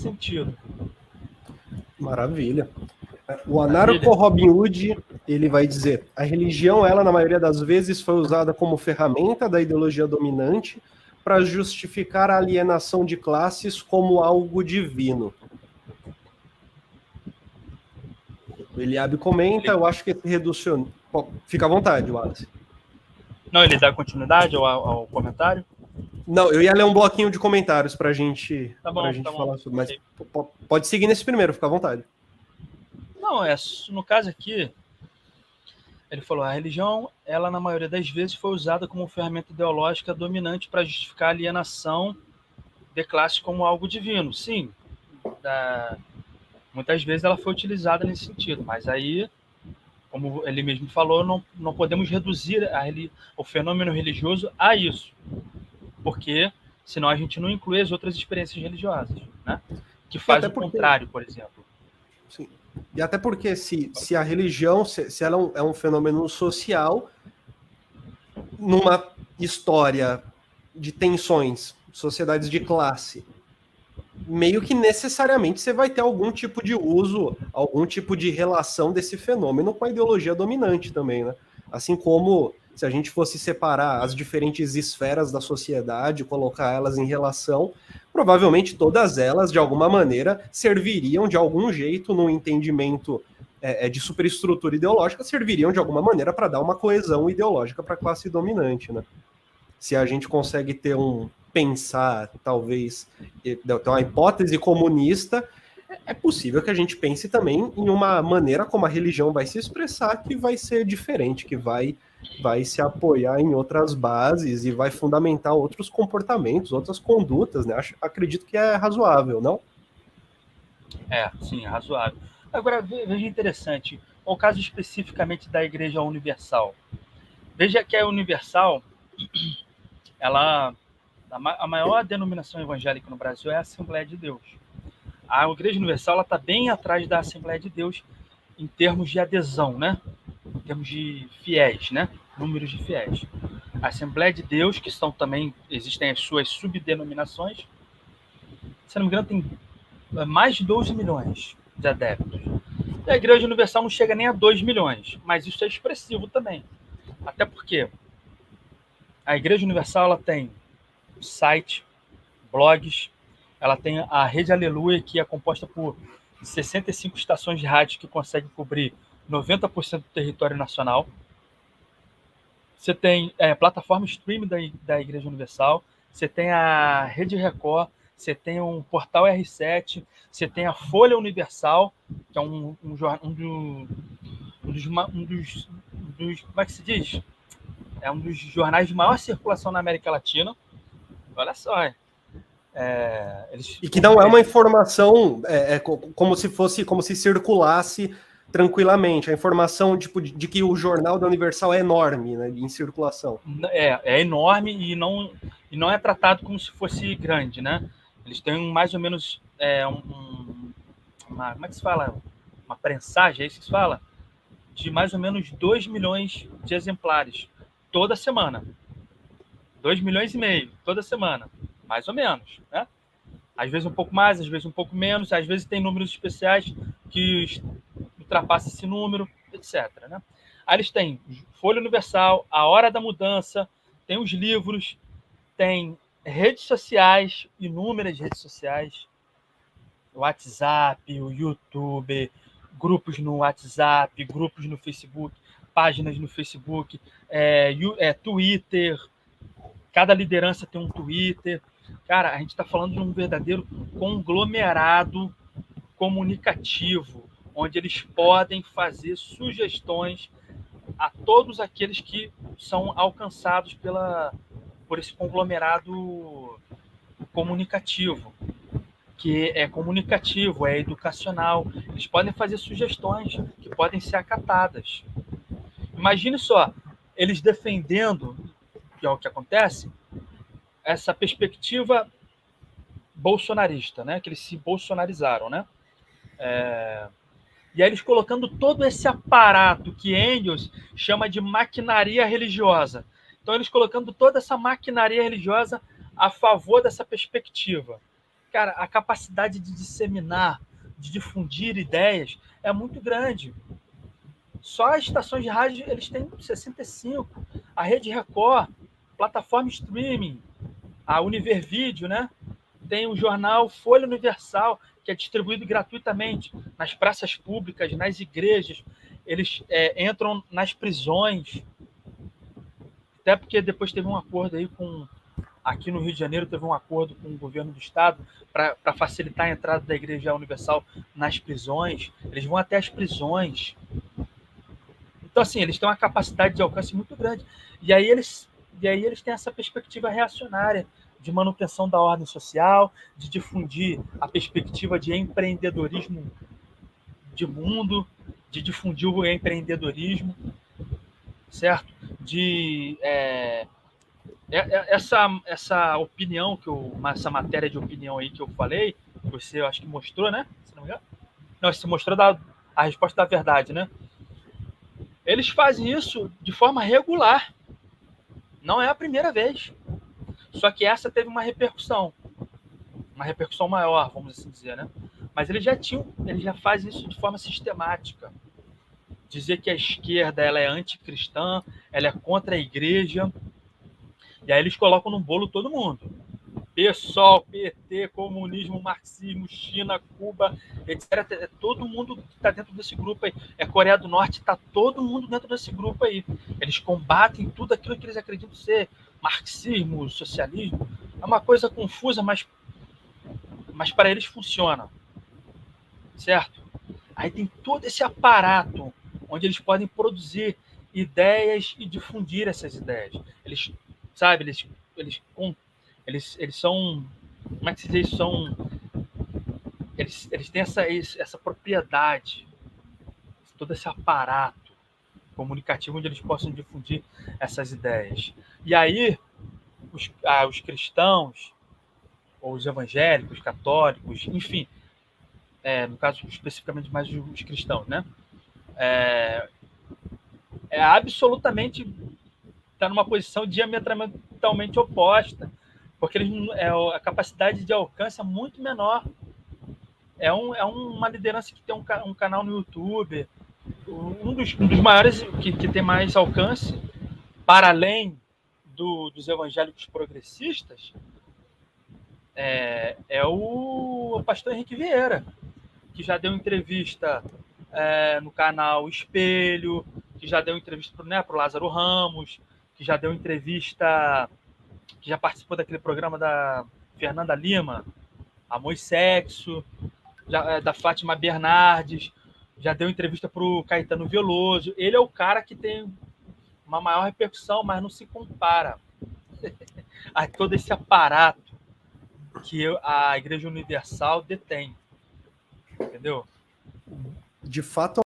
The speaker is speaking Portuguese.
sentido. Maravilha. O anarco-Robin Hood, ele vai dizer: a religião, ela, na maioria das vezes, foi usada como ferramenta da ideologia dominante para justificar a alienação de classes como algo divino. O Eliabe comenta, eu acho que esse reduciona. Fica à vontade, Wallace. Não, ele dá continuidade ao comentário? Não, eu ia ler um bloquinho de comentários para a gente falar sobre, mas pode seguir nesse primeiro, fica à vontade. Não, no caso aqui, ele falou, a religião, ela na maioria das vezes foi usada como ferramenta ideológica dominante para justificar a alienação de classe como algo divino. Sim, muitas vezes ela foi utilizada nesse sentido, mas aí, como ele mesmo falou, não podemos reduzir o fenômeno religioso a isso, porque senão a gente não inclui as outras experiências religiosas, né? Que faz o contrário, por exemplo. Sim. E até porque se a religião, se ela é um fenômeno social, numa história de tensões, sociedades de classe, meio que necessariamente você vai ter algum tipo de uso, algum tipo de relação desse fenômeno com a ideologia dominante também, né? Assim como se a gente fosse separar as diferentes esferas da sociedade, colocar elas em relação, provavelmente todas elas, de alguma maneira, serviriam de algum jeito no entendimento de superestrutura ideológica, serviriam de alguma maneira para dar uma coesão ideológica para a classe dominante, né? Se a gente consegue ter pensar, talvez, ter uma hipótese comunista, é possível que a gente pense também em uma maneira como a religião vai se expressar que vai ser diferente, que vai se apoiar em outras bases e vai fundamentar outros comportamentos, outras condutas, né? Acredito que é razoável, não? Sim, é razoável. Agora, veja interessante, o caso especificamente da Igreja Universal. Veja que a Universal, a maior denominação evangélica no Brasil é a Assembleia de Deus. A Igreja Universal está bem atrás da Assembleia de Deus em termos de adesão, né? Em termos de fiéis, né? Números de fiéis. A Assembleia de Deus, que existem as suas subdenominações, se não me engano, tem mais de 12 milhões de adeptos. E a Igreja Universal não chega nem a 2 milhões, mas isso é expressivo também. Até porque a Igreja Universal ela tem site, blogs, ela tem a Rede Aleluia, que é composta por 65 estações de rádio que conseguem cobrir 90% do território nacional. Você tem plataforma streaming da Igreja Universal, você tem a Rede Record, você tem um portal R7, você tem a Folha Universal, que é um dos como é que se diz? É um dos jornais de maior circulação na América Latina. Olha só, e que não é uma informação como se circulasse tranquilamente. A informação de que o jornal da Universal é enorme, né, em circulação. É enorme e não é tratado como se fosse grande, né? Eles têm mais ou menos como é que se fala? Uma prensagem, é isso que se fala? De mais ou menos 2 milhões de exemplares toda semana. 2 milhões e meio toda semana, mais ou menos, né? Às vezes um pouco mais, às vezes um pouco menos, às vezes tem números especiais que ultrapassam esse número, etc. Né? Aí eles têm Folha Universal, A Hora da Mudança, tem os livros, tem redes sociais, inúmeras redes sociais, o WhatsApp, o YouTube, grupos no WhatsApp, grupos no Facebook, páginas no Facebook, Twitter, cada liderança tem um Twitter. Cara, a gente está falando de um verdadeiro conglomerado comunicativo, onde eles podem fazer sugestões a todos aqueles que são alcançados por esse conglomerado comunicativo, que é comunicativo, é educacional. Eles podem fazer sugestões que podem ser acatadas. Imagine só, eles defendendo, que é o que acontece, essa perspectiva bolsonarista, né? Que eles se bolsonarizaram, né? E aí eles colocando todo esse aparato que Engels chama de maquinaria religiosa. Então eles colocando toda essa maquinaria religiosa a favor dessa perspectiva. cara, a capacidade de disseminar, de difundir ideias é muito grande. Só as estações de rádio, eles têm 65. A Rede Record, plataforma streaming, a Univervídeo, né? Tem o jornal Folha Universal, que é distribuído gratuitamente nas praças públicas, nas igrejas. Eles entram nas prisões. Até porque depois teve um acordo aí com... Aqui no Rio de Janeiro teve um acordo com o governo do estado para facilitar a entrada da Igreja Universal nas prisões. Eles vão até as prisões. Então, assim, eles têm uma capacidade de alcance muito grande. E aí eles têm essa perspectiva reacionária de manutenção da ordem social, de difundir a perspectiva de empreendedorismo de mundo, de difundir o empreendedorismo, certo? Essa opinião essa matéria de opinião aí que eu falei, que você acho que mostrou, né? Se não me engano. Não, você mostrou a resposta da verdade, né? Eles fazem isso de forma regular. Não é a primeira vez. Só que essa teve uma repercussão maior, vamos assim dizer, né? Mas eles já fazem isso de forma sistemática. Dizer que a esquerda ela é anticristã, ela é contra a igreja. E aí eles colocam no bolo todo mundo. PSOL, PT, comunismo, marxismo, China, Cuba, etc. Todo mundo que está dentro desse grupo aí. Coreia do Norte, está todo mundo dentro desse grupo aí. Eles combatem tudo aquilo que eles acreditam ser marxismo, socialismo. É uma coisa confusa, mas para eles funciona. Certo? Aí tem todo esse aparato onde eles podem produzir ideias e difundir essas ideias. Eles, sabe, eles são, como é que se diz? Eles têm essa propriedade, todo esse aparato comunicativo onde eles possam difundir essas ideias. E aí, os cristãos, ou os evangélicos, católicos, enfim, no caso especificamente mais os cristãos, né? Absolutamente está numa posição diametralmente oposta, porque a capacidade de alcance é muito menor. É uma liderança que tem um canal no YouTube, um dos maiores que tem mais alcance, para além dos evangélicos progressistas, é o pastor Henrique Vieira, que já deu entrevista no canal Espelho, que já deu entrevista para o Lázaro Ramos, que já deu entrevista, que já participou daquele programa da Fernanda Lima, Amor e Sexo, da Fátima Bernardes, já deu entrevista para o Caetano Veloso. Ele é o cara que tem uma maior repercussão, mas não se compara a todo esse aparato que a Igreja Universal detém. Entendeu? De fato,